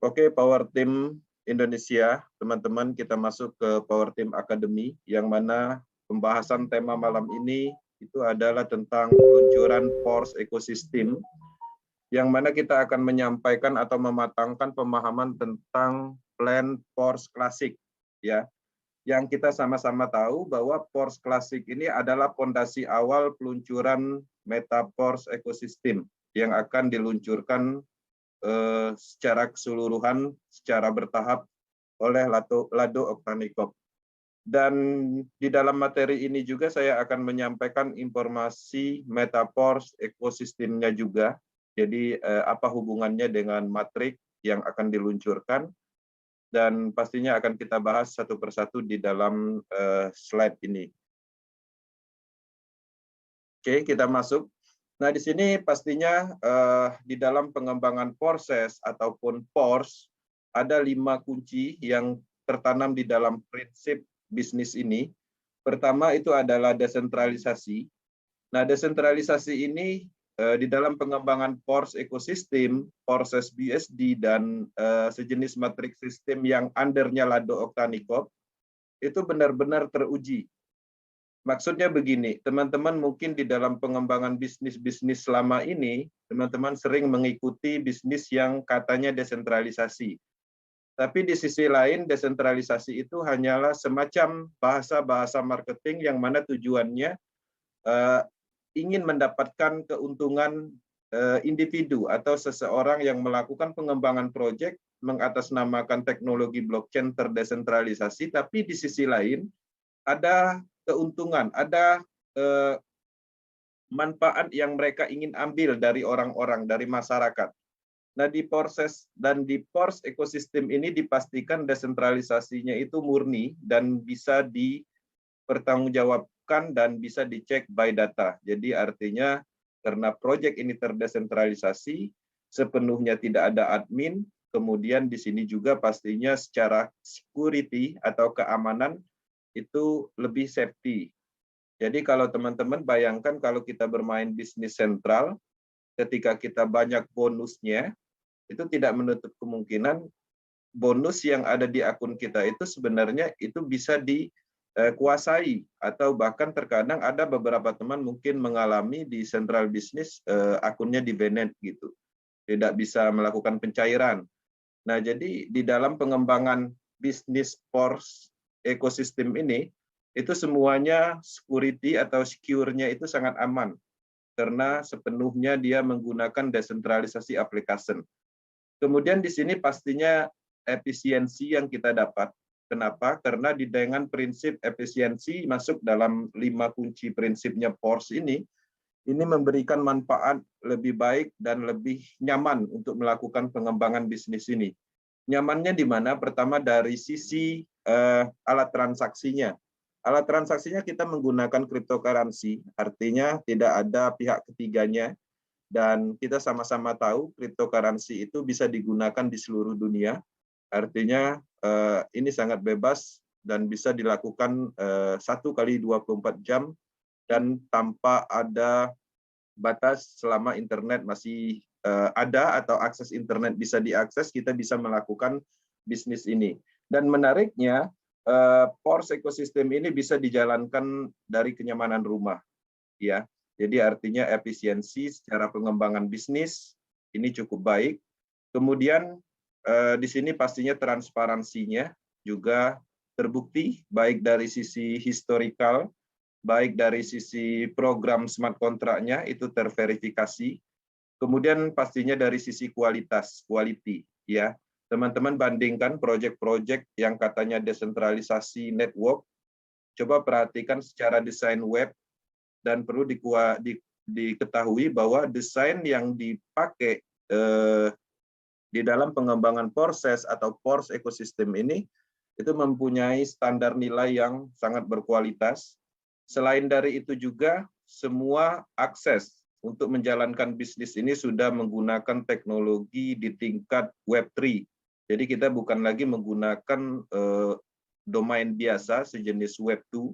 Oke, Power Team Indonesia, teman-teman, kita masuk ke Power Team Academy, yang mana pembahasan tema malam ini itu adalah tentang peluncuran PORS Ecosystem, yang mana kita akan menyampaikan atau mematangkan pemahaman tentang plan PORS Classic, ya. Yang kita sama-sama tahu bahwa PORS Classic ini adalah fondasi awal peluncuran Meta PORS Ecosystem yang akan diluncurkan secara keseluruhan, secara bertahap oleh Lado Oktanikop. Dan di dalam materi ini juga saya akan menyampaikan informasi Metapors ekosistemnya juga. Jadi apa hubungannya dengan matrik yang akan diluncurkan, dan pastinya akan kita bahas satu persatu di dalam slide ini. Oke, kita masuk. Nah, di sini pastinya di dalam pengembangan proses ataupun PORS ada 5 kunci yang tertanam di dalam prinsip bisnis ini. Pertama itu adalah desentralisasi. Nah, desentralisasi ini di dalam pengembangan PORS ekosistem, proses BSD dan sejenis matrik sistem yang undernya Lado Oktanikop itu benar-benar teruji. Maksudnya begini, teman-teman mungkin di dalam pengembangan bisnis-bisnis selama ini, teman-teman sering mengikuti bisnis yang katanya desentralisasi. Tapi di sisi lain, desentralisasi itu hanyalah semacam bahasa-bahasa marketing yang mana tujuannya ingin mendapatkan keuntungan individu atau seseorang yang melakukan pengembangan proyek mengatasnamakan teknologi blockchain terdesentralisasi, tapi di sisi lain ada keuntungan, ada manfaat yang mereka ingin ambil dari orang-orang, dari masyarakat. Nah, di proses dan di PORS ekosistem ini dipastikan desentralisasinya itu murni dan bisa dipertanggungjawabkan dan bisa dicek by data. Jadi artinya karena proyek ini terdesentralisasi, sepenuhnya tidak ada admin, kemudian di sini juga pastinya secara security atau keamanan itu lebih safety. Jadi kalau teman-teman bayangkan kalau kita bermain bisnis sentral, ketika kita banyak bonusnya, itu tidak menutup kemungkinan bonus yang ada di akun kita itu sebenarnya itu bisa dikuasai, atau bahkan terkadang ada beberapa teman mungkin mengalami di sentral bisnis akunnya di-banned gitu, tidak bisa melakukan pencairan. Nah, jadi di dalam pengembangan bisnis PORS ekosistem ini, itu semuanya security atau secure-nya itu sangat aman, karena sepenuhnya dia menggunakan desentralisasi application. Kemudian di sini pastinya efisiensi yang kita dapat. Kenapa? Karena dengan prinsip efisiensi masuk dalam 5 kunci prinsipnya PORS ini memberikan manfaat lebih baik dan lebih nyaman untuk melakukan pengembangan bisnis ini. Nyamannya di mana? Pertama dari sisi alat transaksinya. Alat transaksinya kita menggunakan cryptocurrency, artinya tidak ada pihak ketiganya, dan kita sama-sama tahu cryptocurrency itu bisa digunakan di seluruh dunia, artinya ini sangat bebas dan bisa dilakukan 1 kali 24 jam dan tanpa ada batas. Selama internet masih ada atau akses internet bisa diakses, kita bisa melakukan bisnis ini. Dan menariknya, PORS ekosistem ini bisa dijalankan dari kenyamanan rumah, ya. Jadi artinya efisiensi secara pengembangan bisnis ini cukup baik. Kemudian di sini pastinya transparansinya juga terbukti, baik dari sisi historical, baik dari sisi program smart kontraknya itu terverifikasi. Kemudian pastinya dari sisi kualitas, quality, ya. Teman-teman bandingkan proyek-proyek yang katanya desentralisasi network, coba perhatikan secara desain web, dan perlu diketahui bahwa desain yang dipakai di dalam pengembangan proses atau PORS ekosistem ini itu mempunyai standar nilai yang sangat berkualitas. Selain dari itu juga semua akses untuk menjalankan bisnis ini sudah menggunakan teknologi di tingkat Web3. Jadi kita bukan lagi menggunakan domain biasa sejenis Web2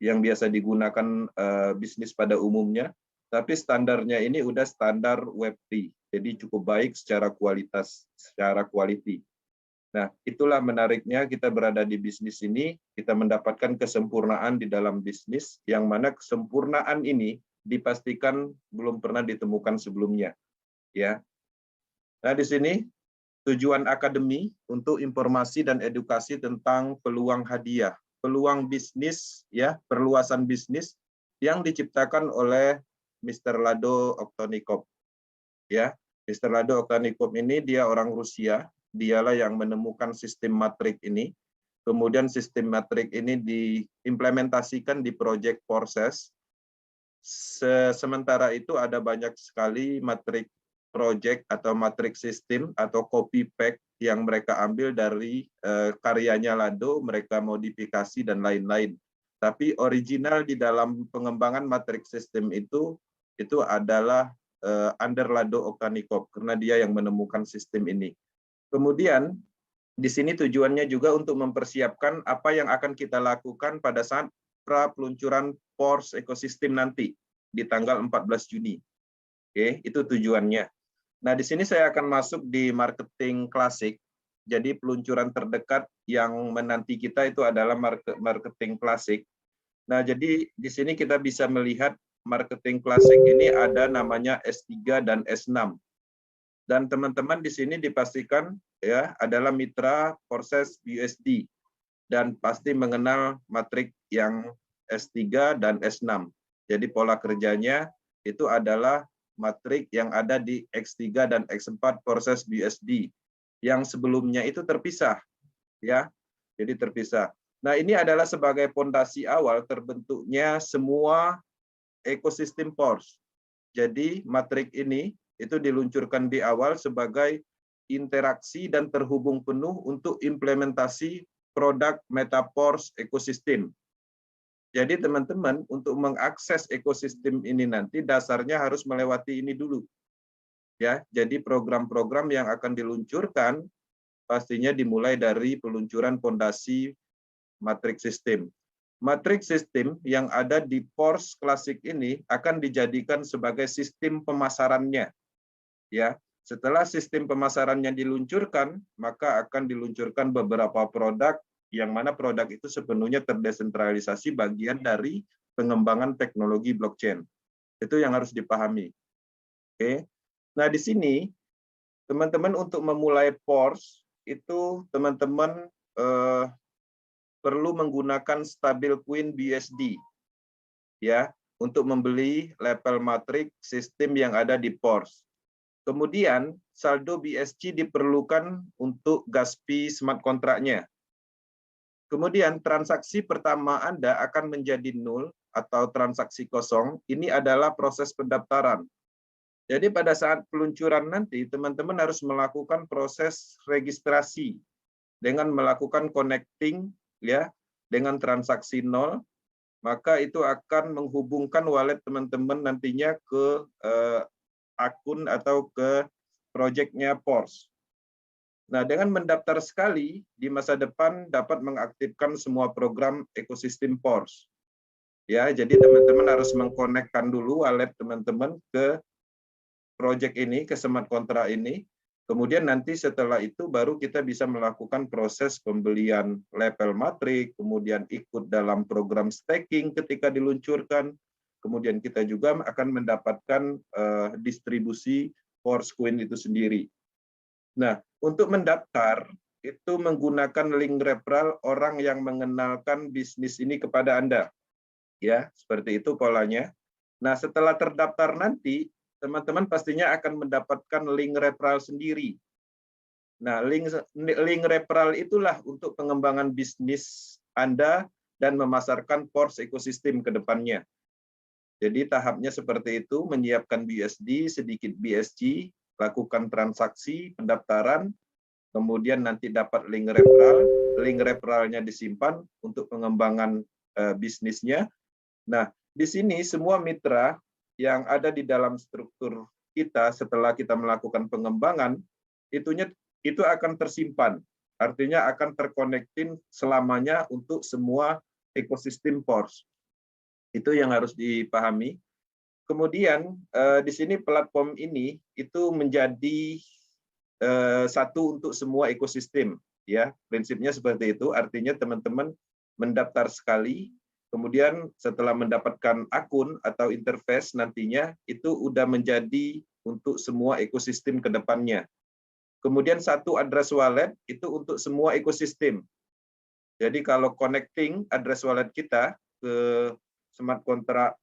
yang biasa digunakan bisnis pada umumnya, Tapi standarnya ini udah standar Web3, jadi cukup baik secara kualitas, secara quality. Nah, itulah menariknya kita berada di bisnis ini, kita mendapatkan kesempurnaan di dalam bisnis, yang mana kesempurnaan ini dipastikan belum pernah ditemukan sebelumnya. Ya. Nah, di sini tujuan akademi untuk informasi dan edukasi tentang peluang hadiah, peluang bisnis, ya, perluasan bisnis yang diciptakan oleh Mr. Lado Oktonikov. Ya, Mr. Lado Oktonikov ini dia orang Rusia, dialah yang menemukan sistem matrik ini. Kemudian sistem matrik ini diimplementasikan di proyek Forces. Sementara itu ada banyak sekali matrik project atau matrik sistem atau copy pack yang mereka ambil dari karyanya Lado, mereka modifikasi dan lain-lain. Tapi original di dalam pengembangan matrik sistem itu adalah under Lado Oktanikov, karena dia yang menemukan sistem ini. Kemudian di sini tujuannya juga untuk mempersiapkan apa yang akan kita lakukan pada saat pra-peluncuran Force ekosistem nanti di tanggal 14 Juni. Oke, itu tujuannya. Nah, di sini saya akan masuk di marketing klasik. Jadi peluncuran terdekat yang menanti kita itu adalah marketing klasik. Nah, jadi di sini kita bisa melihat marketing klasik ini ada namanya S3 dan S6. Dan teman-teman di sini dipastikan ya adalah mitra Forces BUSD dan pasti mengenal matrik yang S3 dan S6. Jadi pola kerjanya itu adalah matrik yang ada di X3 dan X4 Forces BUSD yang sebelumnya itu terpisah, ya. Jadi terpisah. Nah, ini adalah sebagai fondasi awal terbentuknya semua ekosistem Force. Jadi matrik ini itu diluncurkan di awal sebagai interaksi dan terhubung penuh untuk implementasi produk Metaforce ekosistem. Jadi teman-teman untuk mengakses ekosistem ini nanti dasarnya harus melewati ini dulu. Ya, jadi program-program yang akan diluncurkan pastinya dimulai dari peluncuran fondasi matrik sistem. Matrik sistem yang ada di Force Classic ini akan dijadikan sebagai sistem pemasarannya. Ya, setelah sistem pemasarannya diluncurkan, maka akan diluncurkan beberapa produk yang mana produk itu sepenuhnya terdesentralisasi bagian dari pengembangan teknologi blockchain. Itu yang harus dipahami. Oke. Nah, di sini teman-teman untuk memulai Force itu teman-teman perlu menggunakan stablecoin BUSD ya untuk membeli level matrik sistem yang ada di Force. Kemudian saldo BSC diperlukan untuk gas fee smart kontraknya. Kemudian transaksi pertama Anda akan menjadi nol atau transaksi kosong. Ini adalah proses pendaftaran. Jadi pada saat peluncuran nanti teman-teman harus melakukan proses registrasi dengan melakukan connecting ya dengan transaksi nol, maka itu akan menghubungkan wallet teman-teman nantinya ke akun atau ke proyeknya Force. Nah, dengan mendaftar sekali, di masa depan dapat mengaktifkan semua program ekosistem Force. Ya, jadi teman-teman harus mengkonekkan dulu wallet teman-teman ke proyek ini, ke smart contract ini. Kemudian nanti setelah itu baru kita bisa melakukan proses pembelian level matrik, kemudian ikut dalam program staking ketika diluncurkan. Kemudian kita juga akan mendapatkan distribusi Force Coin itu sendiri. Nah, untuk mendaftar itu menggunakan link referral orang yang mengenalkan bisnis ini kepada Anda. Ya, seperti itu polanya. Nah, setelah terdaftar nanti, teman-teman pastinya akan mendapatkan link referral sendiri. Nah, link referral itulah untuk pengembangan bisnis Anda dan memasarkan Force ekosistem ke depannya. Jadi tahapnya seperti itu, menyiapkan BUSD, sedikit BSC, lakukan transaksi, pendaftaran, kemudian nanti dapat link referralnya disimpan untuk pengembangan bisnisnya. Nah, di sini semua mitra yang ada di dalam struktur kita setelah kita melakukan pengembangan, itu akan tersimpan. Artinya akan terkonektin selamanya untuk semua ekosistem Force. Itu yang harus dipahami. Kemudian di sini platform ini itu menjadi satu untuk semua ekosistem, ya. Prinsipnya seperti itu. Artinya teman-teman mendaftar sekali, kemudian setelah mendapatkan akun atau interface nantinya itu udah menjadi untuk semua ekosistem ke depannya. Kemudian satu address wallet itu untuk semua ekosistem. Jadi kalau connecting address wallet kita ke smart contract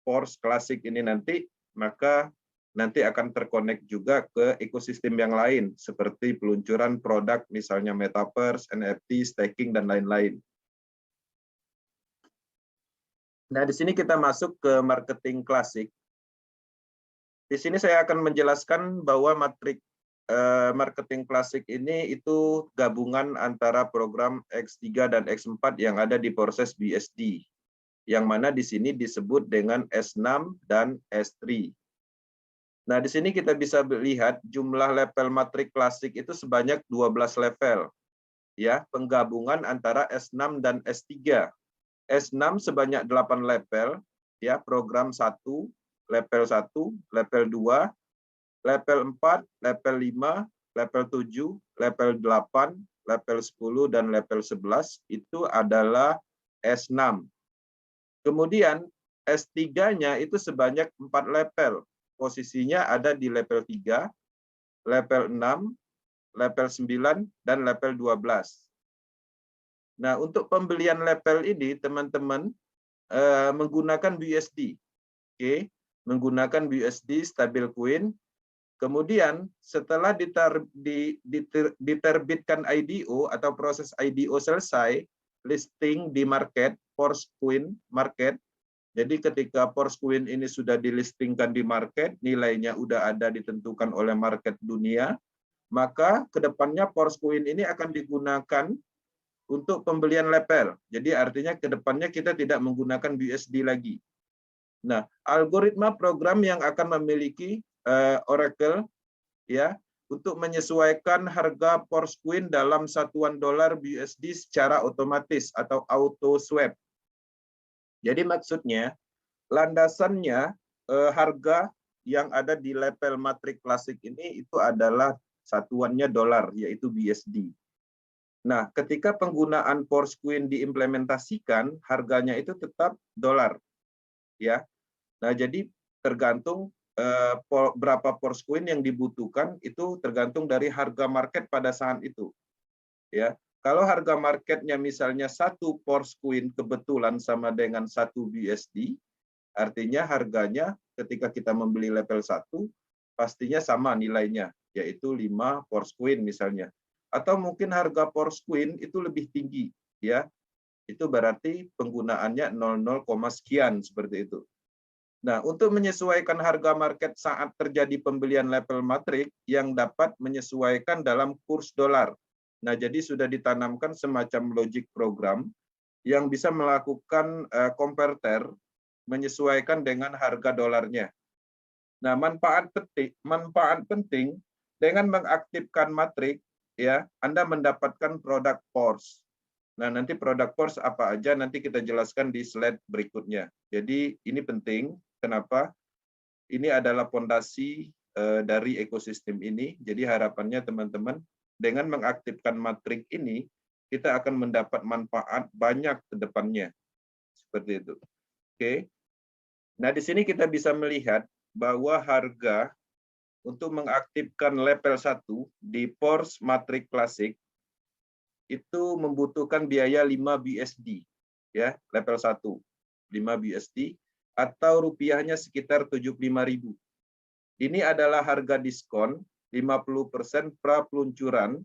Force Classic ini nanti, maka nanti akan terkonek juga ke ekosistem yang lain, seperti peluncuran produk misalnya Metaverse, NFT, staking, dan lain-lain. Nah, di sini kita masuk ke marketing klasik. Di sini saya akan menjelaskan bahwa marketing klasik ini itu gabungan antara program X3 dan X4 yang ada di proses BSD, yang mana di sini disebut dengan S6 dan S3. Nah, di sini kita bisa lihat jumlah level matrik klasik itu sebanyak 12 level. Ya, penggabungan antara S6 dan S3. S6 sebanyak 8 level, ya, program 1, level 1, level 2, level 4, level 5, level 7, level 8, level 10, dan level 11 itu adalah S6. Kemudian S3-nya itu sebanyak 4 level. Posisinya ada di level 3, level 6, level 9, dan level 12. Nah, untuk pembelian level ini, teman-teman menggunakan BUSD. Oke, menggunakan BUSD stablecoin. Kemudian setelah diterbitkan IDO atau proses IDO selesai, listing di market, Forcecoin market. Jadi ketika Forcecoin ini sudah dilistingkan di market, nilainya udah ada ditentukan oleh market dunia, maka kedepannya Forcecoin ini akan digunakan untuk pembelian level. Jadi artinya kedepannya kita tidak menggunakan BUSD lagi. Nah, algoritma program yang akan memiliki Oracle, ya, untuk menyesuaikan harga Forcecoin dalam satuan dolar BUSD secara otomatis atau auto swap. Jadi maksudnya landasannya harga yang ada di level matrik klasik ini itu adalah satuannya dolar, yaitu BUSD. Nah, ketika penggunaan Forcecoin diimplementasikan, harganya itu tetap dolar, ya. Nah, jadi tergantung berapa Forcecoin yang dibutuhkan itu tergantung dari harga market pada saat itu, ya. Kalau harga marketnya misalnya 1 Forcecoin kebetulan sama dengan 1 BUSD, artinya harganya ketika kita membeli level 1 pastinya sama nilainya, yaitu 5 Forcecoin misalnya. Atau mungkin harga Forcecoin itu lebih tinggi, ya. Itu berarti penggunaannya 00, sekian seperti itu. Nah, untuk menyesuaikan harga market saat terjadi pembelian level matrik yang dapat menyesuaikan dalam kurs dolar. Nah, jadi sudah ditanamkan semacam logic program yang bisa melakukan konverter menyesuaikan dengan harga dolarnya. Nah, manfaat penting dengan mengaktifkan matrik, ya, Anda mendapatkan produk Force. Nah, nanti produk Force apa aja nanti kita jelaskan di slide berikutnya. Jadi ini penting. Kenapa? Ini adalah fondasi dari ekosistem ini. Jadi harapannya teman-teman dengan mengaktifkan matrik ini kita akan mendapat manfaat banyak ke depannya. Seperti itu. Oke. Nah, di sini kita bisa melihat bahwa harga untuk mengaktifkan level 1 di Force Matrik Klasik itu membutuhkan biaya 5 BUSD, ya, level 1. 5 BUSD atau rupiahnya sekitar 75.000. Ini adalah harga diskon 50% pra peluncuran.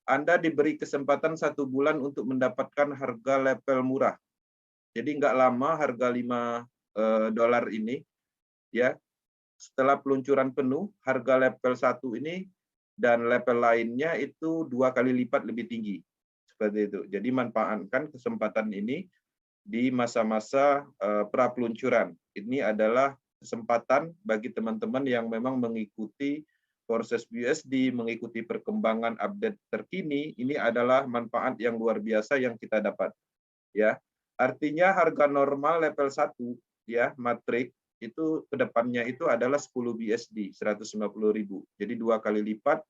Anda diberi kesempatan 1 bulan untuk mendapatkan harga level murah. Jadi nggak lama harga 5 dolar ini, ya. Setelah peluncuran penuh, harga level 1 ini dan level lainnya itu 2 kali lipat lebih tinggi. Seperti itu. Jadi manfaatkan kesempatan ini di masa-masa pra peluncuran. Ini adalah kesempatan bagi teman-teman yang memang mengikuti proses BUSD, mengikuti perkembangan update terkini. Ini adalah manfaat yang luar biasa yang kita dapat, ya. Artinya harga normal level 1, ya, matrik itu kedepannya itu adalah 10 BSD, 150.000. Jadi 2 kali lipat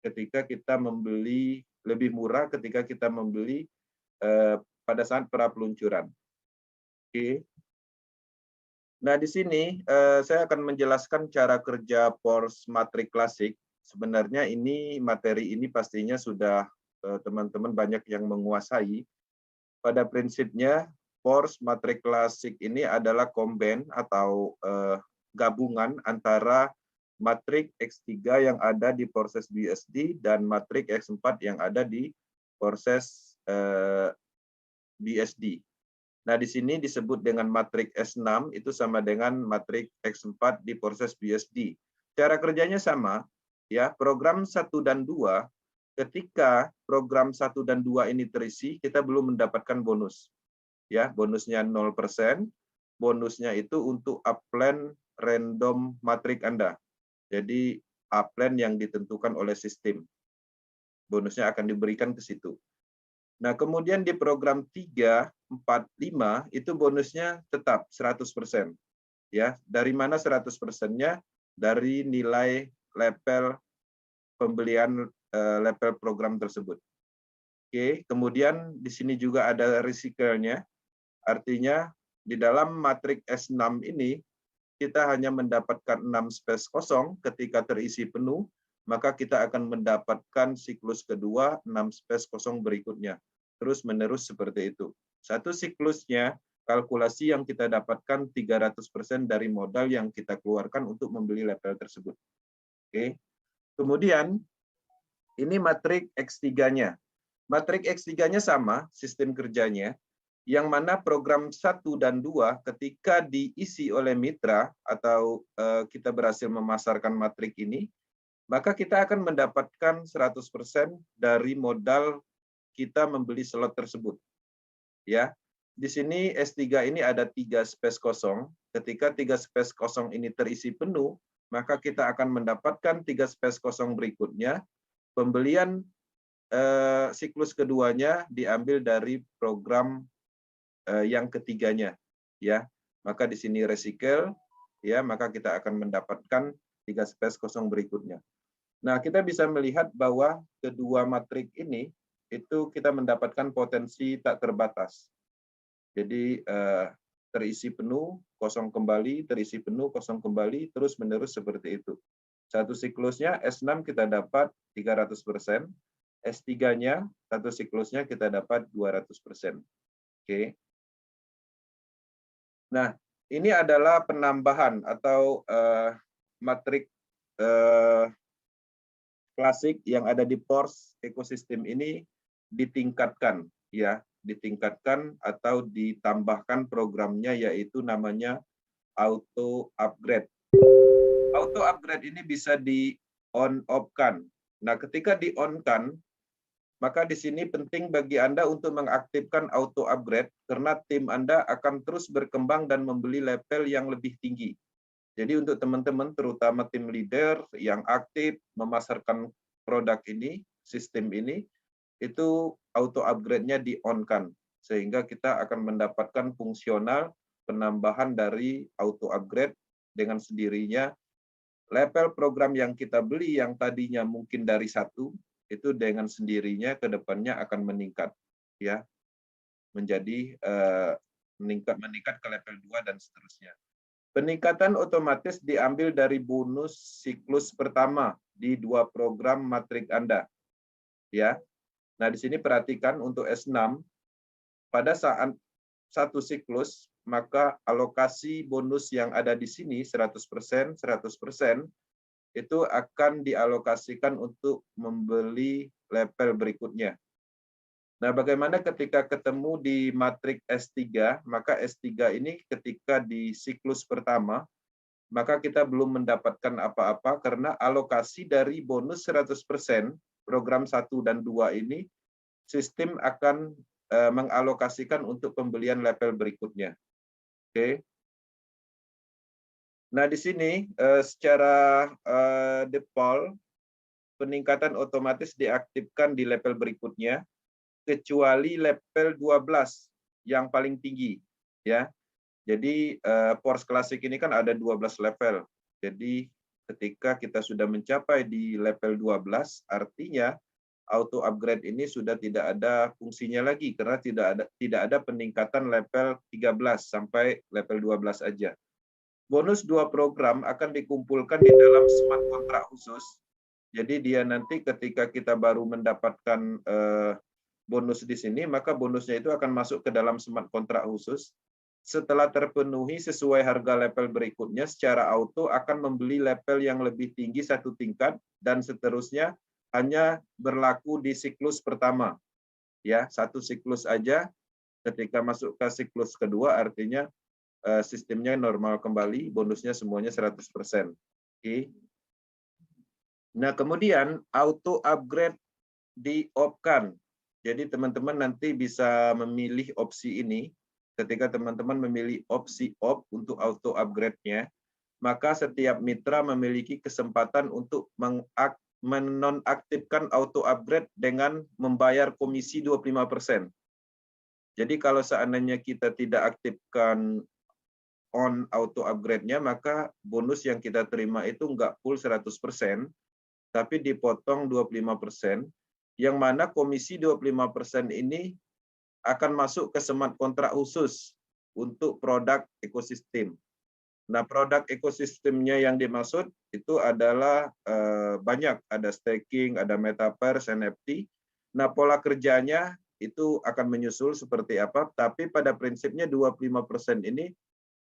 ketika kita membeli, lebih murah ketika kita membeli pada saat pra peluncuran. Oke. Nah, di sini saya akan menjelaskan cara kerja Porsche Matrix Classic. Sebenarnya ini materi ini pastinya sudah teman-teman banyak yang menguasai. Pada prinsipnya Porsche Matrix Classic ini adalah combine atau gabungan antara Matrix X3 yang ada di proses BSD dan Matrix X4 yang ada di proses BSD. Nah, di sini disebut dengan Matrix S6 itu sama dengan Matrix X4 di proses BSD. Cara kerjanya sama, ya. Program 1 dan 2, ketika program 1 dan 2 ini terisi, kita belum mendapatkan bonus. Ya, bonusnya 0%. Bonusnya itu untuk upland random matrix Anda. Jadi upland yang ditentukan oleh sistem. Bonusnya akan diberikan ke situ. Nah, kemudian di program 3, 4, 5 itu bonusnya tetap 100%. Ya, dari mana 100%-nya? Dari nilai level pembelian level program tersebut. Oke, kemudian di sini juga ada recycle-nya. Artinya di dalam matriks S6 ini kita hanya mendapatkan 6 space kosong ketika terisi penuh, maka kita akan mendapatkan siklus kedua 6 space kosong berikutnya. Terus menerus seperti itu. Satu siklusnya kalkulasi yang kita dapatkan 300% dari modal yang kita keluarkan untuk membeli level tersebut. Oke. Kemudian ini matriks X3-nya. Matriks X3-nya sama sistem kerjanya, yang mana program 1 dan 2 ketika diisi oleh mitra atau kita berhasil memasarkan matriks ini, maka kita akan mendapatkan 100% dari modal kita membeli slot tersebut. Ya. Di sini S3 ini ada 3 space kosong. Ketika 3 space kosong ini terisi penuh, maka kita akan mendapatkan 3 space kosong berikutnya. Pembelian siklus keduanya diambil dari program yang ketiganya, ya. Maka di sini recycle, ya, maka kita akan mendapatkan 3 space kosong berikutnya. Nah, kita bisa melihat bahwa kedua matriks ini itu kita mendapatkan potensi tak terbatas. Jadi terisi penuh, kosong kembali, terisi penuh, kosong kembali, terus menerus seperti itu. Satu siklusnya S6 kita dapat 300%, S3-nya satu siklusnya kita dapat 200%. Oke. Nah, ini adalah penambahan atau matriks klasik yang ada di Porsche ekosistem ini ditingkatkan, ya, ditingkatkan atau ditambahkan programnya, yaitu namanya auto upgrade. Auto upgrade ini bisa di on off-kan. Nah, ketika di on-kan, maka di sini penting bagi Anda untuk mengaktifkan auto upgrade karena tim Anda akan terus berkembang dan membeli level yang lebih tinggi. Jadi untuk teman-teman, terutama tim leader yang aktif memasarkan produk ini, sistem ini, itu auto upgrade-nya di-on-kan. Sehingga kita akan mendapatkan fungsional penambahan dari auto upgrade dengan sendirinya. Level program yang kita beli yang tadinya mungkin dari 1, itu dengan sendirinya ke depannya akan meningkat. Ya, menjadi meningkat ke level 2 dan seterusnya. Peningkatan otomatis diambil dari bonus siklus pertama di 2 program matriks Anda. Ya. Nah, di sini perhatikan untuk S6 pada saat satu siklus, maka alokasi bonus yang ada di sini 100%, 100% itu akan dialokasikan untuk membeli level berikutnya. Nah, bagaimana ketika ketemu di matriks S3, maka S3 ini ketika di siklus pertama, maka kita belum mendapatkan apa-apa karena alokasi dari bonus 100% program 1 dan 2 ini, sistem akan mengalokasikan untuk pembelian level berikutnya. Oke. Nah, di sini secara default, peningkatan otomatis diaktifkan di level berikutnya, kecuali level 12 yang paling tinggi, ya. Jadi Force Classic ini kan ada 12 level. Jadi ketika kita sudah mencapai di level 12, artinya auto upgrade ini sudah tidak ada fungsinya lagi karena tidak ada peningkatan level 13 sampai level 12 aja. Bonus 2 program akan dikumpulkan di dalam smart kontrak khusus. Jadi dia nanti ketika kita baru mendapatkan bonus di sini, maka bonusnya itu akan masuk ke dalam smart kontrak khusus. Setelah terpenuhi sesuai harga level berikutnya, secara auto akan membeli level yang lebih tinggi satu tingkat dan seterusnya hanya berlaku di siklus pertama. Ya, satu siklus aja. Ketika masuk ke siklus kedua, artinya sistemnya normal kembali, bonusnya semuanya 100%. Oke. Nah, kemudian auto upgrade di-off-kan. Jadi teman-teman nanti bisa memilih opsi ini. Ketika teman-teman memilih opsi off untuk auto upgrade-nya, maka setiap mitra memiliki kesempatan untuk menonaktifkan auto upgrade dengan membayar komisi 25%. Jadi kalau seandainya kita tidak aktifkan on auto upgrade-nya, maka bonus yang kita terima itu nggak full 100%, tapi dipotong 25%, yang mana komisi 25% ini akan masuk ke smart kontrak khusus untuk produk ekosistem. Nah, produk ekosistemnya yang dimaksud itu adalah banyak, ada staking, ada metaverse, NFT. Nah, pola kerjanya itu akan menyusul seperti apa, tapi pada prinsipnya 25% ini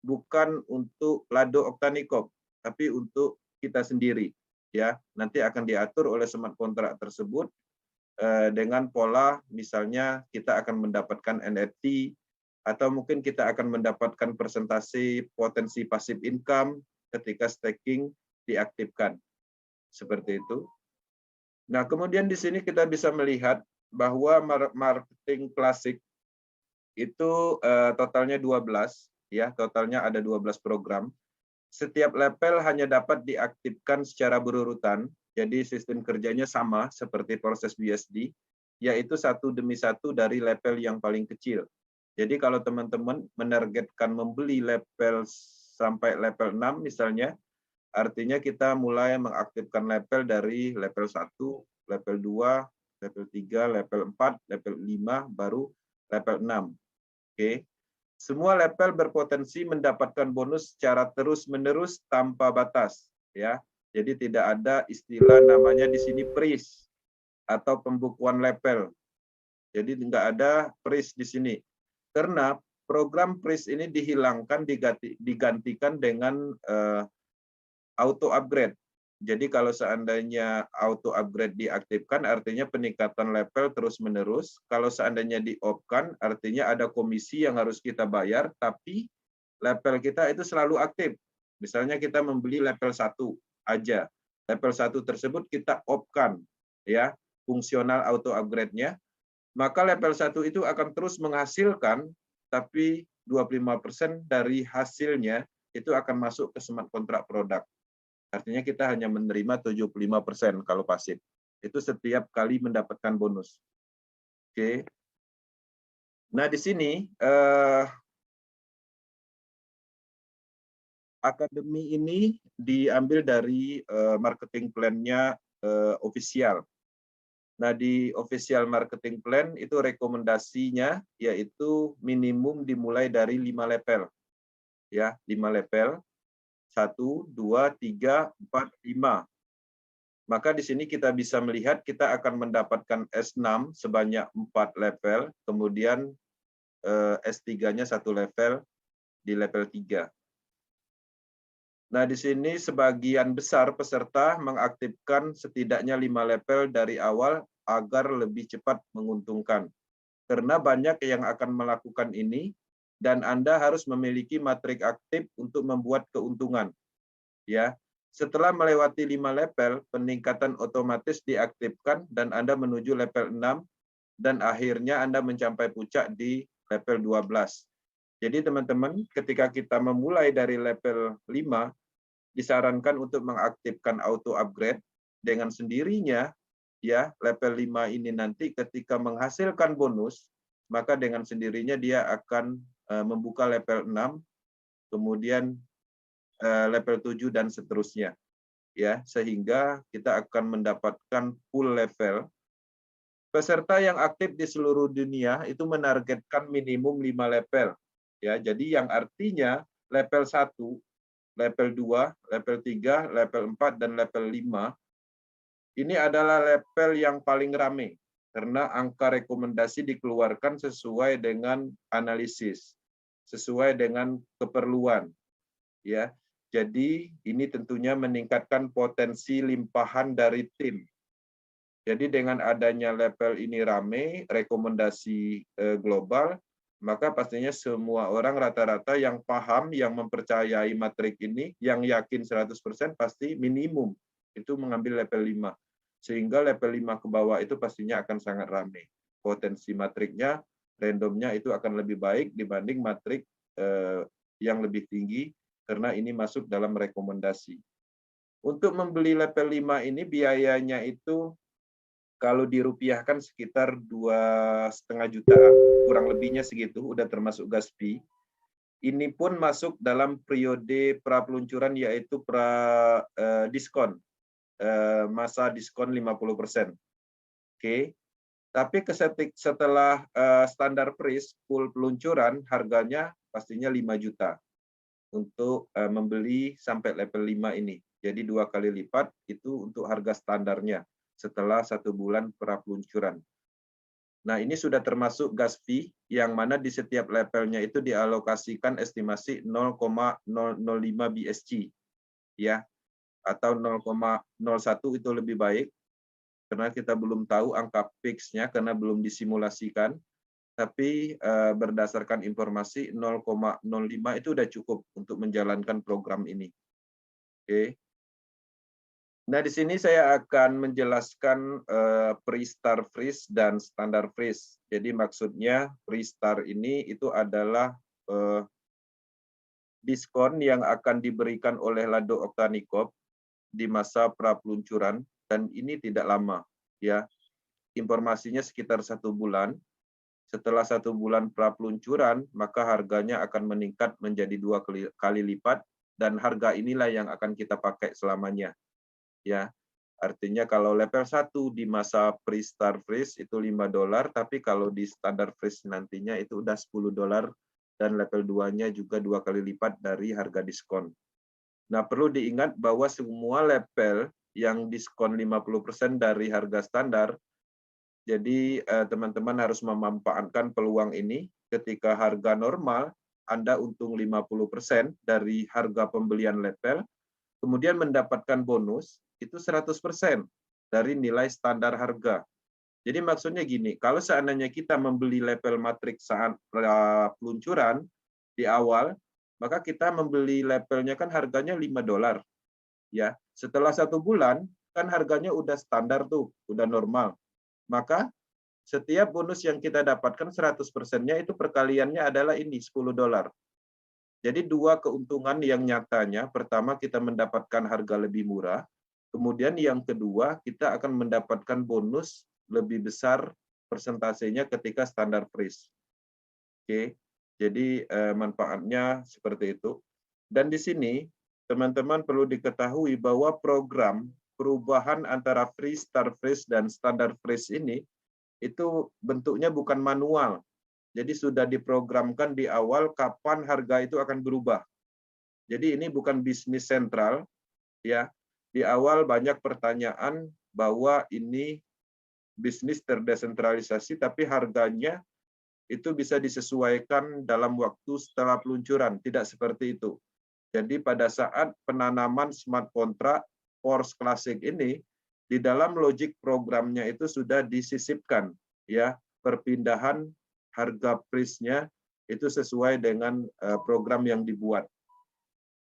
bukan untuk Lado Oktanikop, tapi untuk kita sendiri. Ya, nanti akan diatur oleh smart kontrak tersebut dengan pola misalnya kita akan mendapatkan NFT atau mungkin kita akan mendapatkan persentase potensi passive income ketika staking diaktifkan. Seperti itu. Nah, kemudian di sini kita bisa melihat bahwa marketing klasik itu totalnya 12, ya, totalnya ada 12 program. Setiap level hanya dapat diaktifkan secara berurutan, jadi sistem kerjanya sama seperti proses BSD, yaitu satu demi satu dari level yang paling kecil. Jadi kalau teman-teman menargetkan membeli level sampai level 6 misalnya, artinya kita mulai mengaktifkan level dari level 1, level 2, level 3, level 4, level 5, baru level 6. Oke. Semua level berpotensi mendapatkan bonus secara terus-menerus tanpa batas, ya. Jadi tidak ada istilah namanya di sini freeze atau pembukuan level. Jadi tidak ada freeze di sini. Karena program freeze ini dihilangkan digantikan dengan auto upgrade. Jadi kalau seandainya auto upgrade diaktifkan, artinya peningkatan level terus-menerus. Kalau seandainya di-off-kan, artinya ada komisi yang harus kita bayar, tapi level kita itu selalu aktif. Misalnya kita membeli level 1 aja. Level 1 tersebut kita off-kan, ya, fungsional auto upgrade-nya. Maka level 1 itu akan terus menghasilkan, tapi 25% dari hasilnya itu akan masuk ke smart kontrak produk. Artinya kita hanya menerima 75% kalau pasif. Itu setiap kali mendapatkan bonus. Oke. Nah, di sini akademi ini diambil dari marketing plan-nya official. Nah, di official marketing plan itu rekomendasinya yaitu minimum dimulai dari 5 level. Ya, 5 level. 1, 2, 3, 4, 5. Maka di sini kita bisa melihat kita akan mendapatkan S6 sebanyak 4 level, kemudian S3-nya 1 level di level 3. Nah, di sini sebagian besar peserta mengaktifkan setidaknya 5 level dari awal agar lebih cepat menguntungkan. Karena banyak yang akan melakukan ini, dan Anda harus memiliki matrik aktif untuk membuat keuntungan. Ya, setelah melewati 5 level, peningkatan otomatis diaktifkan dan Anda menuju level 6 dan akhirnya Anda mencapai puncak di level 12. Jadi teman-teman, ketika kita memulai dari level 5, disarankan untuk mengaktifkan auto upgrade dengan sendirinya. Ya, level 5 ini nanti ketika menghasilkan bonus, maka dengan sendirinya dia akan membuka level 6 kemudian level 7 dan seterusnya. Ya, sehingga kita akan mendapatkan full level. Peserta yang aktif di seluruh dunia itu menargetkan minimum 5 level. Ya, jadi yang artinya level 1, level 2, level 3, level 4 dan level 5 ini adalah level yang paling ramai karena angka rekomendasi dikeluarkan sesuai dengan analisis, sesuai dengan keperluan, ya. Jadi ini tentunya meningkatkan potensi limpahan dari tim. Jadi dengan adanya level ini ramai, rekomendasi global, maka pastinya semua orang rata-rata yang paham, yang mempercayai matrik ini, yang yakin 100% pasti minimum itu mengambil level 5. Sehingga level 5 ke bawah itu pastinya akan sangat ramai. Potensi matriknya, randomnya itu akan lebih baik dibanding matrik yang lebih tinggi, karena ini masuk dalam rekomendasi. Untuk membeli level 5 ini biayanya itu kalau dirupiahkan sekitar 2,5 jutaan, kurang lebihnya segitu, udah termasuk gas fee. Ini pun masuk dalam periode pra-peluncuran yaitu diskon, masa diskon 50%. Oke. Tapi setelah standar price full peluncuran, harganya pastinya 5 juta untuk membeli sampai level 5 ini. Jadi 2 kali lipat itu untuk harga standarnya setelah 1 bulan pra-peluncuran. Nah, ini sudah termasuk gas fee yang mana di setiap levelnya itu dialokasikan estimasi 0,005 BSC, ya, atau 0,01 itu lebih baik karena kita belum tahu angka fix-nya karena belum disimulasikan. Tapi berdasarkan informasi 0,05 itu sudah cukup untuk menjalankan program ini. Oke. Nah, di sini saya akan menjelaskan pre-star freeze dan standar freeze. Jadi maksudnya pre-star ini itu adalah diskon yang akan diberikan oleh Lado Oktanikop di masa pra-peluncuran dan ini tidak lama, ya. Informasinya sekitar 1 bulan. Setelah 1 bulan pra-peluncuran, maka harganya akan meningkat menjadi 2 kali lipat dan harga inilah yang akan kita pakai selamanya. Ya, artinya kalau level 1 di masa pre-star freeze itu $5, tapi kalau di standar freeze nantinya itu udah $10 dan level 2-nya juga 2 kali lipat dari harga diskon. Nah, perlu diingat bahwa semua level yang diskon 50% dari harga standar, jadi teman-teman harus memanfaatkan peluang ini. Ketika harga normal, Anda untung 50% dari harga pembelian level, kemudian mendapatkan bonus, itu 100% dari nilai standar harga. Jadi maksudnya gini, kalau seandainya kita membeli level matrik saat peluncuran di awal, maka kita membeli levelnya kan harganya $5. Ya, setelah 1 bulan, kan harganya udah standar tuh, udah normal. Maka setiap bonus yang kita dapatkan 100%-nya itu perkaliannya adalah ini $10. Jadi 2 keuntungan yang nyatanya, pertama kita mendapatkan harga lebih murah, kemudian yang kedua kita akan mendapatkan bonus lebih besar persentasenya ketika standar freeze. Oke. Jadi manfaatnya seperti itu. Dan di sini teman-teman perlu diketahui bahwa program perubahan antara pre-star freeze dan standar freeze ini itu bentuknya bukan manual. Jadi sudah diprogramkan di awal kapan harga itu akan berubah. Jadi ini bukan bisnis sentral, ya. Di awal banyak pertanyaan bahwa ini bisnis terdesentralisasi, tapi harganya itu bisa disesuaikan dalam waktu setelah peluncuran. Tidak seperti itu. Jadi pada saat penanaman smart contract Force Classic ini, di dalam logik programnya itu sudah disisipkan, ya, perpindahan harga price-nya itu sesuai dengan program yang dibuat.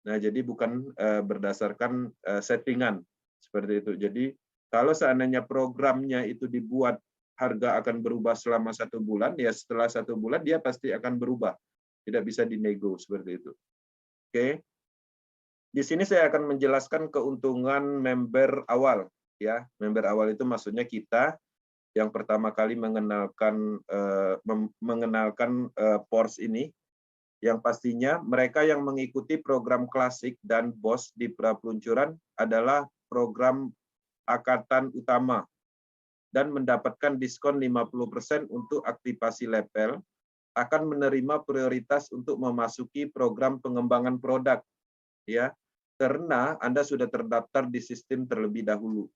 Nah, jadi bukan berdasarkan settingan seperti itu. Jadi kalau seandainya programnya itu dibuat harga akan berubah selama 1 bulan, ya setelah 1 bulan dia pasti akan berubah. Tidak bisa dinego seperti itu. Oke. Di sini saya akan menjelaskan keuntungan member awal, ya. Member awal itu maksudnya kita yang pertama kali mengenalkan Force ini, Yang pastinya mereka yang mengikuti program klasik dan BOS di pra-peluncuran adalah program angkatan utama dan mendapatkan diskon 50% untuk aktivasi level, akan menerima prioritas untuk memasuki program pengembangan produk, ya, karena Anda sudah terdaftar di sistem terlebih dahulu.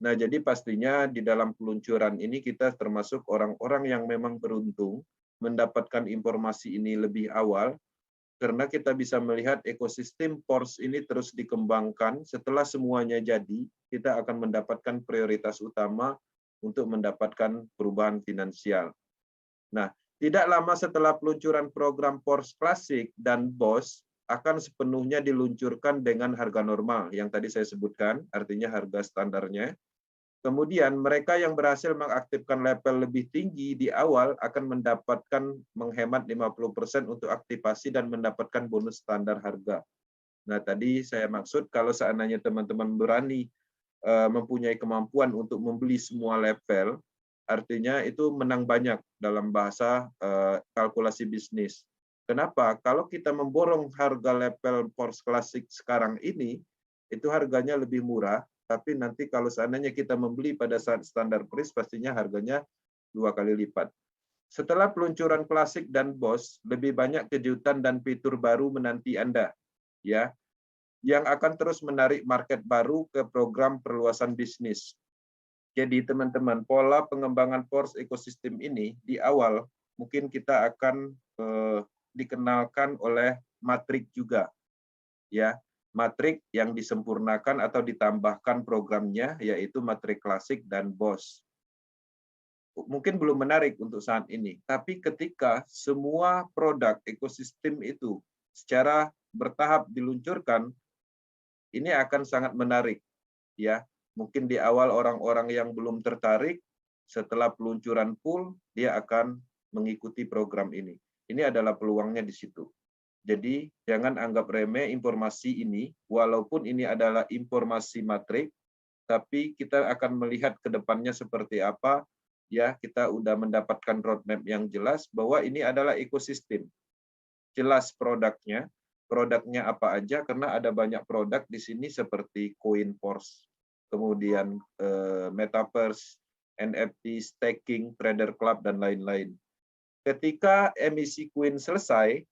Nah, jadi pastinya di dalam peluncuran ini kita termasuk orang-orang yang memang beruntung mendapatkan informasi ini lebih awal, karena kita bisa melihat ekosistem PORS ini terus dikembangkan. Setelah semuanya jadi, kita akan mendapatkan prioritas utama untuk mendapatkan perubahan finansial. Nah, tidak lama setelah peluncuran program PORS Klasik dan BOS akan sepenuhnya diluncurkan dengan harga normal yang tadi saya sebutkan, artinya harga standarnya. Kemudian mereka yang berhasil mengaktifkan level lebih tinggi di awal akan mendapatkan menghemat 50% untuk aktivasi dan mendapatkan bonus standar harga. Nah, tadi saya maksud kalau seandainya teman-teman berani mempunyai kemampuan untuk membeli semua level, artinya itu menang banyak dalam bahasa kalkulasi bisnis. Kenapa? Kalau kita memborong harga level PORS Klasik sekarang ini, itu harganya lebih murah, tapi nanti kalau seandainya kita membeli pada saat standar price, pastinya harganya 2 kali lipat. Setelah peluncuran Klasik dan BOS, lebih banyak kejutan dan fitur baru menanti Anda, ya, yang akan terus menarik market baru ke program perluasan bisnis. Jadi teman-teman, pola pengembangan PORS ekosistem ini di awal mungkin kita akan dikenalkan oleh matrik juga, ya. Matrik yang disempurnakan atau ditambahkan programnya yaitu matrik klasik dan BOS. Mungkin belum menarik untuk saat ini, tapi ketika semua produk ekosistem itu secara bertahap diluncurkan, ini akan sangat menarik, ya. Mungkin di awal orang-orang yang belum tertarik, setelah peluncuran full dia akan mengikuti program ini. Ini adalah peluangnya di situ. Jadi jangan anggap remeh informasi ini, walaupun ini adalah informasi matrik, tapi kita akan melihat ke depannya seperti apa. Ya, kita udah mendapatkan roadmap yang jelas bahwa ini adalah ekosistem. Jelas produknya apa aja, karena ada banyak produk di sini seperti CoinForce, kemudian Metaverse, NFT, staking, Trader Club, dan lain-lain. Ketika emisi Coin selesai,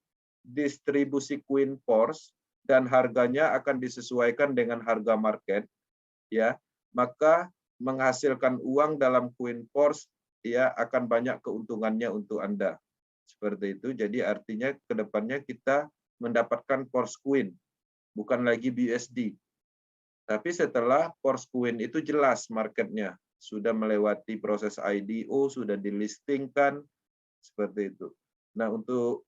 distribusi Coin Force dan harganya akan disesuaikan dengan harga market, ya, maka menghasilkan uang dalam Coin Force ya akan banyak keuntungannya untuk Anda. Seperti itu. Jadi artinya ke depannya kita mendapatkan Force Coin, bukan lagi BUSD. Tapi setelah Force Coin itu jelas marketnya, sudah melewati proses IDO, sudah dilistingkan, seperti itu. Nah, untuk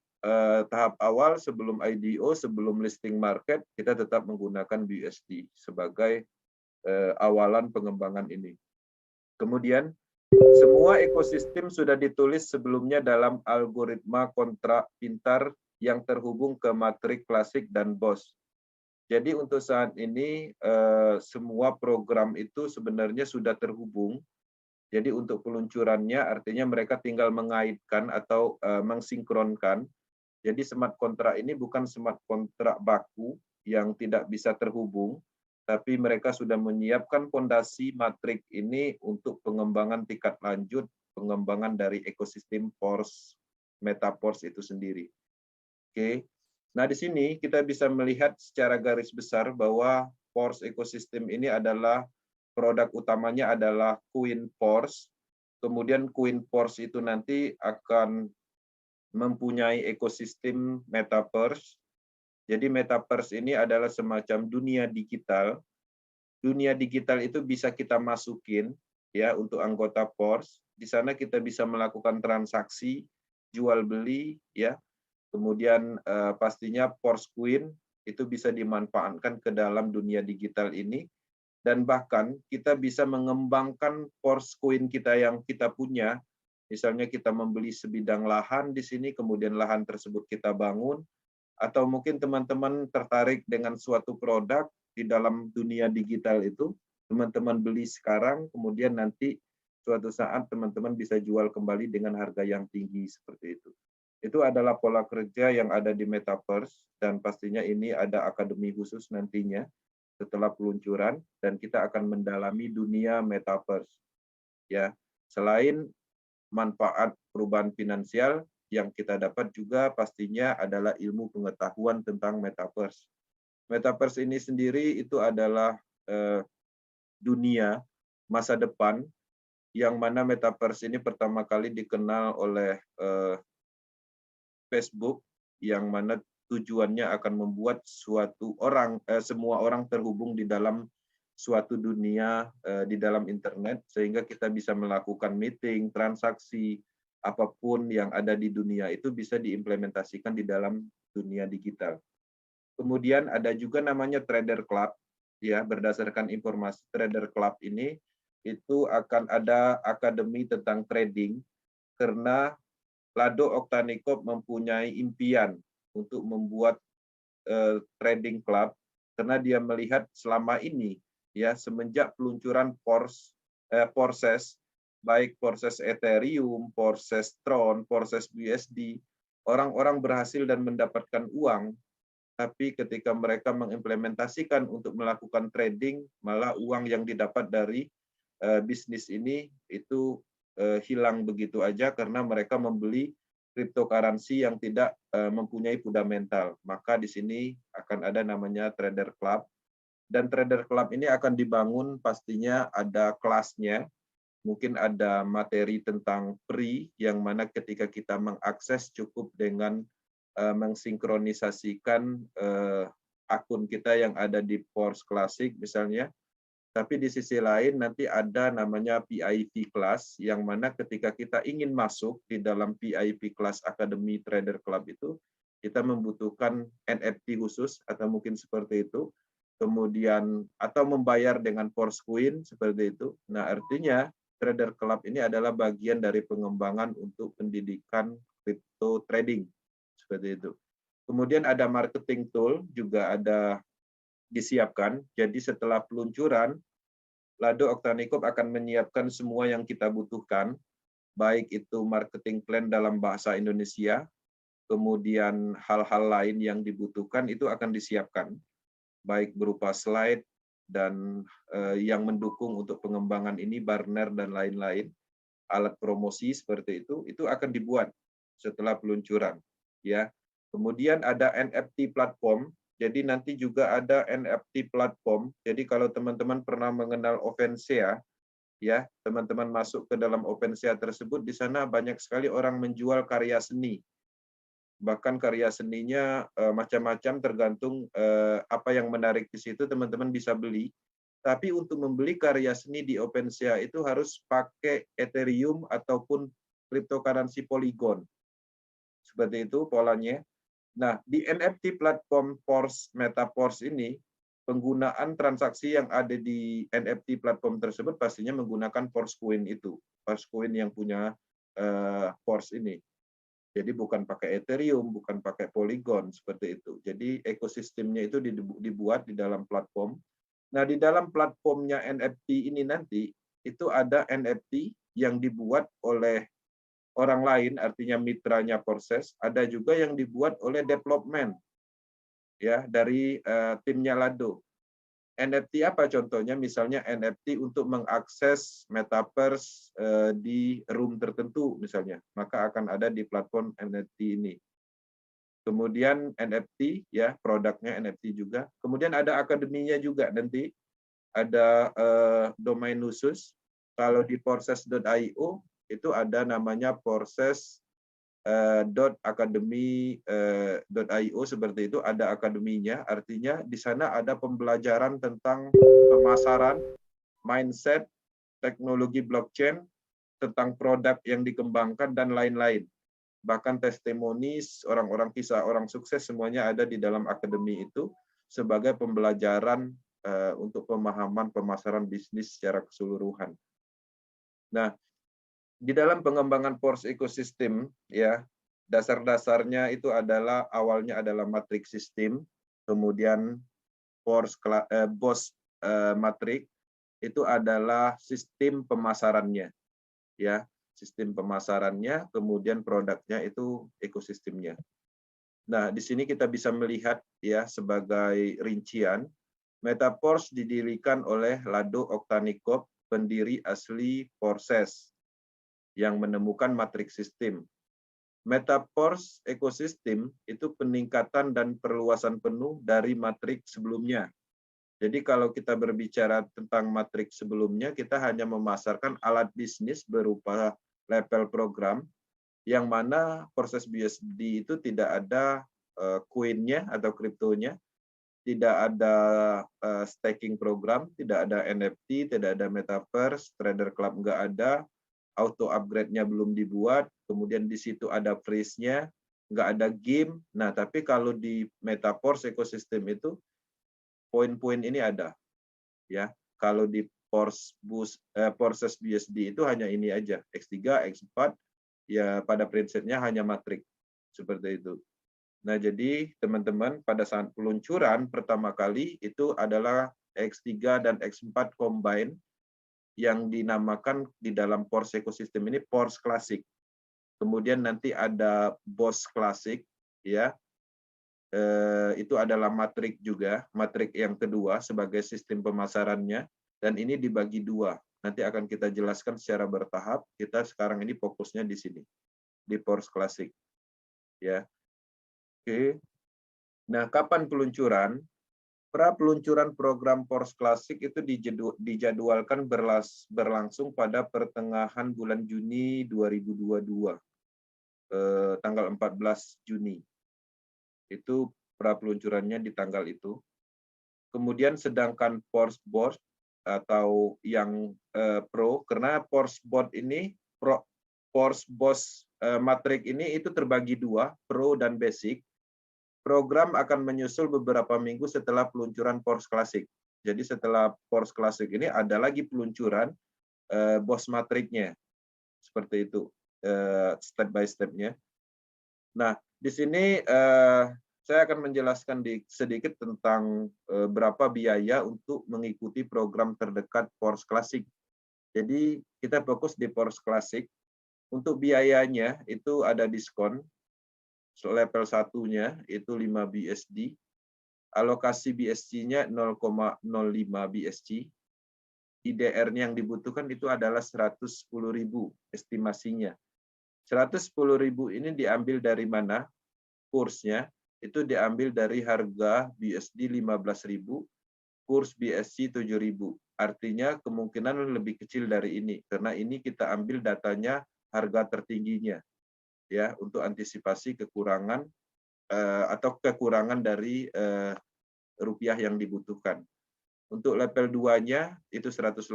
tahap awal sebelum IDO, sebelum listing market, kita tetap menggunakan BUSD sebagai awalan pengembangan ini. Kemudian, semua ekosistem sudah ditulis sebelumnya dalam algoritma kontrak pintar yang terhubung ke matrik klasik dan BOS. Jadi untuk saat ini, semua program itu sebenarnya sudah terhubung. Jadi untuk peluncurannya artinya mereka tinggal mengaitkan atau mensinkronkan. Jadi smart kontrak ini bukan smart kontrak baku yang tidak bisa terhubung, tapi mereka sudah menyiapkan fondasi matrik ini untuk pengembangan tingkat lanjut, pengembangan dari ekosistem PORS, MetaPORS itu sendiri. Oke. Nah, di sini kita bisa melihat secara garis besar bahwa PORS ekosistem ini adalah produk utamanya adalah CoinForce. Kemudian CoinForce itu nanti akan mempunyai ekosistem Metaverse. Jadi Metaverse ini adalah semacam dunia digital. Dunia digital itu bisa kita masukin ya untuk anggota PORS. Di sana kita bisa melakukan transaksi, jual beli ya. Kemudian pastinya PORS Coin itu bisa dimanfaatkan ke dalam dunia digital ini. Dan bahkan kita bisa mengembangkan PORS Coin kita yang kita punya. Misalnya kita membeli sebidang lahan di sini, kemudian lahan tersebut kita bangun, atau mungkin teman-teman tertarik dengan suatu produk di dalam dunia digital itu, teman-teman beli sekarang, kemudian nanti suatu saat teman-teman bisa jual kembali dengan harga yang tinggi seperti itu. Itu adalah pola kerja yang ada di Metaverse, dan pastinya ini ada akademi khusus nantinya setelah peluncuran, dan kita akan mendalami dunia Metaverse. Ya, selain manfaat perubahan finansial yang kita dapat juga pastinya adalah ilmu pengetahuan tentang Metaverse. Metaverse ini sendiri itu adalah dunia masa depan yang mana Metaverse ini pertama kali dikenal oleh Facebook, yang mana tujuannya akan membuat semua orang terhubung di dalam suatu dunia di dalam internet, sehingga kita bisa melakukan meeting, transaksi, apapun yang ada di dunia itu bisa diimplementasikan di dalam dunia digital. Kemudian ada juga namanya Trader Club, ya, berdasarkan informasi Trader Club ini itu akan ada akademi tentang trading, karena Lado Oktanikop mempunyai impian untuk membuat trading club, karena dia melihat selama ini, ya, semenjak peluncuran Porses, baik Porses Ethereum, Porses Tron, Porses BUSD, orang-orang berhasil dan mendapatkan uang, tapi ketika mereka mengimplementasikan untuk melakukan trading, malah uang yang didapat dari bisnis ini itu hilang begitu aja karena mereka membeli cryptocurrency yang tidak mempunyai fundamental. Maka di sini akan ada namanya Trader Club, dan Trader Club ini akan dibangun pastinya ada kelasnya, mungkin ada materi tentang free yang mana ketika kita mengakses cukup dengan mensinkronisasikan akun kita yang ada di Pors Classic misalnya. Tapi di sisi lain nanti ada namanya VIP Class, yang mana ketika kita ingin masuk di dalam VIP Class Academy Trader Club itu, kita membutuhkan NFT khusus atau mungkin seperti itu, kemudian atau membayar dengan Force Coin seperti itu. Nah, artinya Trader Club ini adalah bagian dari pengembangan untuk pendidikan crypto trading seperti itu. Kemudian ada marketing tool juga ada disiapkan. Jadi setelah peluncuran, Lado Oktanikop akan menyiapkan semua yang kita butuhkan, baik itu marketing plan dalam bahasa Indonesia, kemudian hal-hal lain yang dibutuhkan itu akan disiapkan, baik berupa slide dan yang mendukung untuk pengembangan ini, banner dan lain-lain, alat promosi seperti itu akan dibuat setelah peluncuran. Ya, kemudian ada NFT platform. Jadi nanti juga ada NFT platform. Jadi kalau teman-teman pernah mengenal OpenSea, ya, teman-teman masuk ke dalam OpenSea tersebut, di sana banyak sekali orang menjual karya seni. Bahkan karya seninya macam-macam, tergantung apa yang menarik di situ, teman-teman bisa beli. Tapi untuk membeli karya seni di OpenSea itu harus pakai Ethereum ataupun cryptocurrency Polygon. Seperti itu polanya. Nah, di NFT platform Metaverse ini, penggunaan transaksi yang ada di NFT platform tersebut pastinya menggunakan Force itu. Force yang punya Force ini. Jadi bukan pakai Ethereum, bukan pakai Polygon, seperti itu. Jadi ekosistemnya itu dibuat di dalam platform. Nah, di dalam platformnya NFT ini nanti, itu ada NFT yang dibuat oleh orang lain, artinya mitranya proses, ada juga yang dibuat oleh development, ya, dari timnya Lado. NFT apa contohnya? Misalnya NFT untuk mengakses metaverse di room tertentu misalnya, maka akan ada di platform NFT ini. Kemudian NFT, ya, produknya NFT juga. Kemudian ada akademinya juga nanti, ada domain khusus. Kalau di porses.io itu ada namanya porses.academy.io, seperti itu, ada akademinya. Artinya di sana ada pembelajaran tentang pemasaran, mindset, teknologi blockchain, tentang produk yang dikembangkan dan lain-lain. Bahkan testimoni orang-orang, kisah orang sukses, semuanya ada di dalam akademi itu sebagai pembelajaran untuk pemahaman pemasaran bisnis secara keseluruhan. Nah, di dalam pengembangan Force Ecosystem, ya, dasar-dasarnya itu adalah awalnya adalah matrix system, kemudian BOS matrix itu adalah sistem pemasarannya, ya. sistem pemasarannya, kemudian produknya itu ekosistemnya. Nah, di sini kita bisa melihat ya sebagai rincian, Metaforce didirikan oleh Lado Oktanikov, pendiri asli Forces, yang menemukan matriks sistem. Metaforce ekosistem itu peningkatan dan perluasan penuh dari matriks sebelumnya. Jadi kalau kita berbicara tentang matriks sebelumnya, kita hanya memasarkan alat bisnis berupa level program, yang mana proses BUSD itu tidak ada koinnya atau kriptonya, tidak ada staking program, tidak ada NFT, tidak ada metaverse, trader club nggak ada, auto upgrade-nya belum dibuat, kemudian di situ ada freeze-nya, nggak ada game. Nah, tapi kalau di Metaforce ekosistem itu poin-poin ini ada, ya. Kalau di Forces BUSD itu hanya ini aja, X3, X4, ya pada prinsipnya hanya matrik seperti itu. Nah, jadi teman-teman pada saat peluncuran pertama kali itu adalah X3 dan X4 combine, yang dinamakan di dalam Force ekosistem ini Force Classic. Kemudian nanti ada Boss Classic, ya. Itu adalah matrik juga, matrik yang kedua sebagai sistem pemasarannya, dan ini dibagi dua. Nanti akan kita jelaskan secara bertahap. Kita sekarang ini fokusnya di sini, di Force Classic, ya. Oke. Nah, kapan peluncuran? Peluncuran program Force Classic itu dijadwalkan berlangsung pada pertengahan bulan Juni 2022, tanggal 14 Juni. Itu peluncurannya di tanggal itu. Kemudian sedangkan Force Board atau yang Pro, karena Force Board ini, Force Boss matrik ini itu terbagi dua, Pro dan Basic. Program akan menyusul beberapa minggu setelah peluncuran Force Classic. Jadi setelah Force Classic ini ada lagi peluncuran Boss matriknya. Seperti itu step by step-nya. Nah, di sini saya akan menjelaskan sedikit tentang berapa biaya untuk mengikuti program terdekat Force Classic. Jadi kita fokus di Force Classic. Untuk biayanya itu ada diskon. Level 1-nya itu 5 BSD, alokasi BSC-nya 0,05 BSC, IDR-nya yang dibutuhkan itu adalah 110.000 estimasinya. 110.000 ini diambil dari mana? Kursnya itu diambil dari harga BSD 15.000, kurs BSC 7.000. Artinya kemungkinan lebih kecil dari ini, karena ini kita ambil datanya harga tertingginya, ya, untuk antisipasi kekurangan atau kekurangan dari rupiah yang dibutuhkan. Untuk level 2-nya itu 185.000,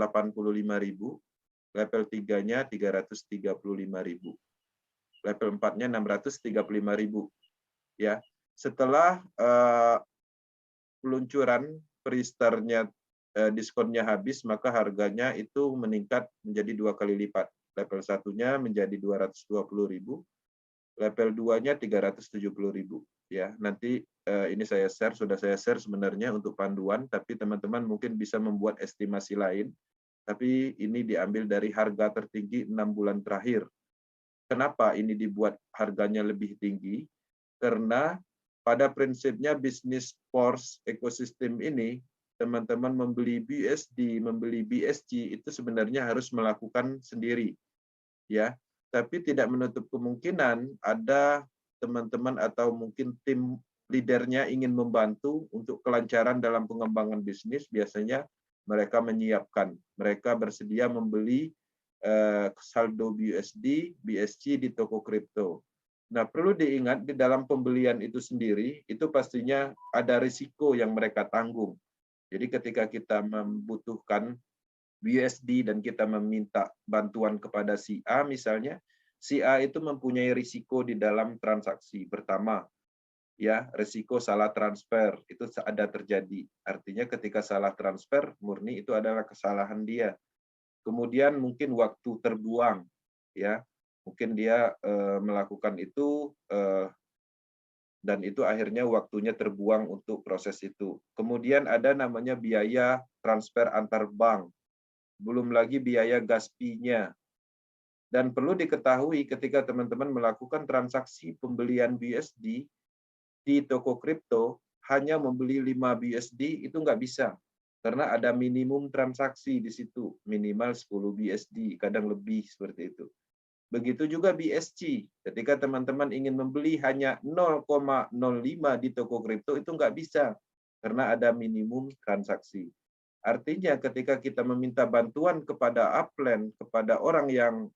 level 3-nya 335.000, level 4-nya 635.000. Ya, setelah peluncuran pre-startnya diskonnya habis, maka harganya itu meningkat menjadi 2 kali lipat. Level 1-nya menjadi 220.000, level 2-nya 370.000, ya. Nanti ini sudah saya share sebenarnya untuk panduan, tapi teman-teman mungkin bisa membuat estimasi lain. Tapi ini diambil dari harga tertinggi 6 bulan terakhir. Kenapa ini dibuat harganya lebih tinggi? Karena pada prinsipnya bisnis Force ekosistem ini, teman-teman membeli BUSD, membeli BSC itu sebenarnya harus melakukan sendiri, ya. Tapi tidak menutup kemungkinan ada teman-teman atau mungkin tim leadernya ingin membantu untuk kelancaran dalam pengembangan bisnis. Biasanya mereka menyiapkan, mereka bersedia membeli saldo BUSD, BSC di toko kripto. Nah, perlu diingat di dalam pembelian itu sendiri, itu pastinya ada risiko yang mereka tanggung. Jadi ketika kita membutuhkan BUSD dan kita meminta bantuan kepada si A misalnya, si A itu mempunyai risiko di dalam transaksi. Pertama, ya, risiko salah transfer itu ada terjadi. Artinya ketika salah transfer murni itu adalah kesalahan dia. Kemudian mungkin waktu terbuang, ya. Mungkin dia melakukan itu dan itu akhirnya waktunya terbuang untuk proses itu. Kemudian ada namanya biaya transfer antar bank. Belum lagi biaya gas fee-nya. Dan perlu diketahui ketika teman-teman melakukan transaksi pembelian BUSD di toko kripto, hanya membeli 5 BUSD itu nggak bisa. Karena ada minimum transaksi di situ, minimal 10 BUSD, kadang lebih seperti itu. Begitu juga BSC, ketika teman-teman ingin membeli hanya 0,05 di toko kripto itu nggak bisa, karena ada minimum transaksi. Artinya ketika kita meminta bantuan kepada upline, kepada orang yang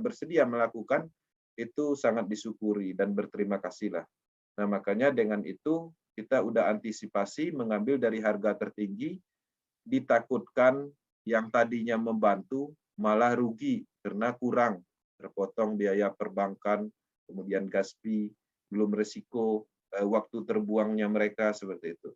bersedia melakukan, itu sangat disyukuri dan berterima kasih lah. Nah, makanya dengan itu kita udah antisipasi mengambil dari harga tertinggi, ditakutkan yang tadinya membantu malah rugi karena kurang, terpotong biaya perbankan, kemudian gas fee, belum resiko waktu terbuangnya mereka seperti itu.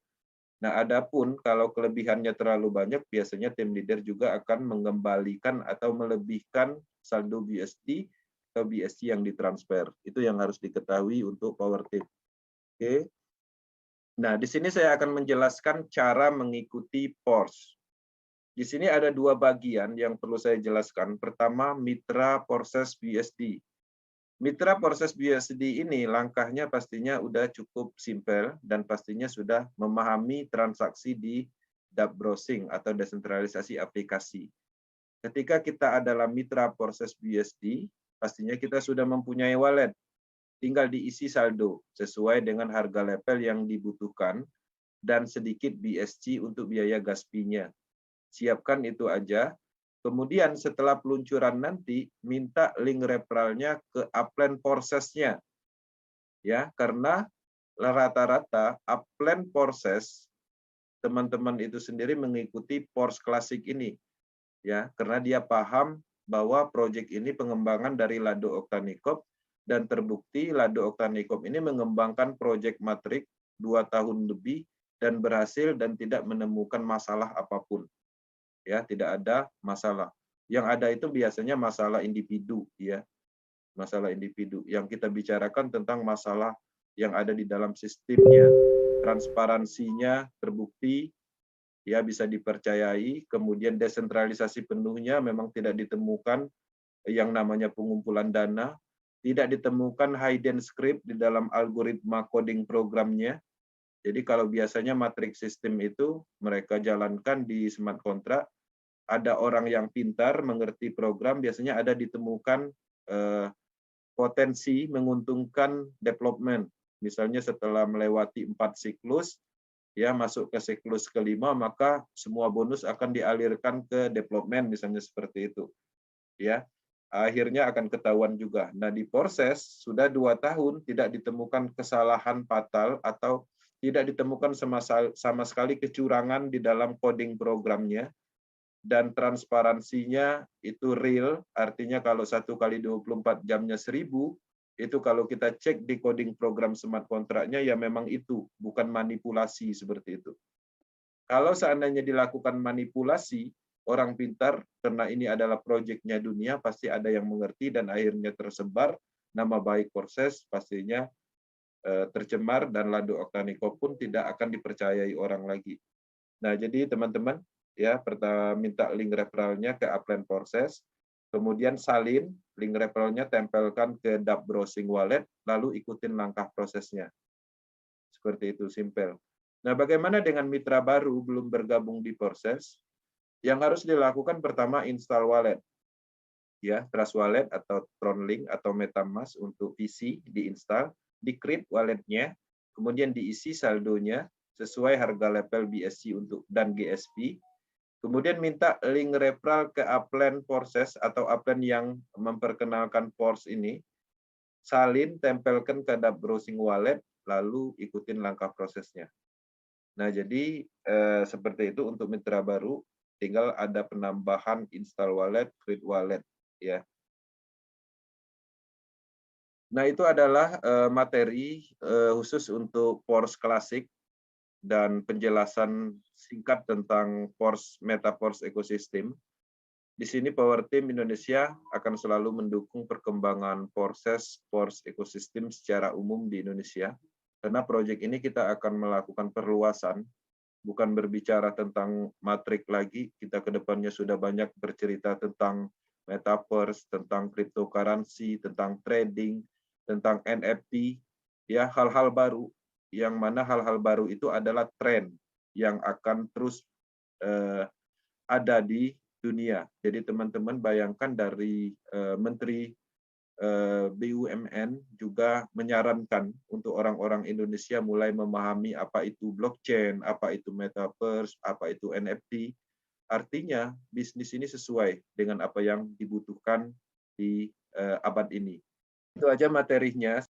Nah, adapun kalau kelebihannya terlalu banyak, biasanya tim leader juga akan mengembalikan atau melebihkan saldo BUSD atau BSC yang ditransfer. Itu yang harus diketahui untuk power team. Oke. Nah, di sini saya akan menjelaskan cara mengikuti PORS. Di sini ada dua bagian yang perlu saya jelaskan. Pertama, mitra proses BUSD. Mitra proses BUSD ini langkahnya pastinya udah cukup simpel dan pastinya sudah memahami transaksi di dApp browsing atau desentralisasi aplikasi. Ketika kita adalah mitra proses BUSD, pastinya kita sudah mempunyai wallet. Tinggal diisi saldo sesuai dengan harga level yang dibutuhkan dan sedikit BSC untuk biaya gas fee-nya. Siapkan itu aja. Kemudian setelah peluncuran nanti, minta link referralnya ke upline process-nya. Ya, karena rata-rata upline process teman-teman itu sendiri mengikuti PORS klasik ini. Ya, karena dia paham bahwa proyek ini pengembangan dari Lado Oktanikop dan terbukti Lado Oktanikop ini mengembangkan proyek Matrix 2 tahun lebih dan berhasil dan tidak menemukan masalah apapun. Ya, tidak ada masalah. Yang ada itu biasanya masalah individu, ya. Masalah individu. Yang kita bicarakan tentang masalah yang ada di dalam sistemnya. Transparansinya terbukti, ya, bisa dipercayai, kemudian desentralisasi penuhnya memang tidak ditemukan yang namanya pengumpulan dana, tidak ditemukan hidden script di dalam algoritma coding programnya. Jadi kalau biasanya matrix system itu mereka jalankan di smart contract, ada orang yang pintar mengerti program, biasanya ada ditemukan potensi menguntungkan development. Misalnya setelah melewati 4 siklus, ya masuk ke siklus kelima, maka semua bonus akan dialirkan ke development, misalnya seperti itu. Ya, akhirnya akan ketahuan juga. Nah, di proses sudah 2 tahun tidak ditemukan kesalahan fatal atau tidak ditemukan sama sekali kecurangan di dalam coding programnya. Dan transparansinya itu real, artinya kalau 1 kali 24 jamnya 1000, itu kalau kita cek di coding program smart kontraknya ya memang itu, bukan manipulasi seperti itu. Kalau seandainya dilakukan manipulasi, orang pintar, karena ini adalah proyeknya dunia, pasti ada yang mengerti dan akhirnya tersebar, nama baik proses pastinya tercemar dan Lado Oktanikop pun tidak akan dipercayai orang lagi. Nah, jadi teman-teman, ya, pertama minta link referralnya ke upline proses, kemudian salin link referralnya, tempelkan ke dApp browsing wallet, lalu ikutin langkah prosesnya. Seperti itu, simpel. Nah, bagaimana dengan mitra baru belum bergabung di proses? Yang harus dilakukan pertama install wallet. Ya, Trust Wallet atau TronLink atau MetaMask untuk PC diinstal, di-create walletnya, kemudian diisi saldonya sesuai harga level BSC untuk dan GSP. Kemudian minta link referral ke upline proses atau upline yang memperkenalkan PORS ini. Salin, tempelkan ke dApp browsing wallet, lalu ikutin langkah prosesnya. Nah, jadi seperti itu untuk mitra baru, tinggal ada penambahan install wallet, create wallet, ya. Nah, itu adalah materi khusus untuk PORS klasik dan penjelasan singkat tentang PORS, MetaPORS ekosistem. Di sini Power Team Indonesia akan selalu mendukung perkembangan PORS ekosistem secara umum di Indonesia. Karena proyek ini kita akan melakukan perluasan, bukan berbicara tentang matrik lagi, kita ke depannya sudah banyak bercerita tentang metaverse, tentang cryptocurrency, tentang trading, tentang NFT, ya hal-hal baru, yang mana hal-hal baru itu adalah tren yang akan terus ada di dunia. Jadi teman-teman bayangkan dari Menteri BUMN juga menyarankan untuk orang-orang Indonesia mulai memahami apa itu blockchain, apa itu metaverse, apa itu NFT. Artinya bisnis ini sesuai dengan apa yang dibutuhkan di abad ini. Itu aja materinya.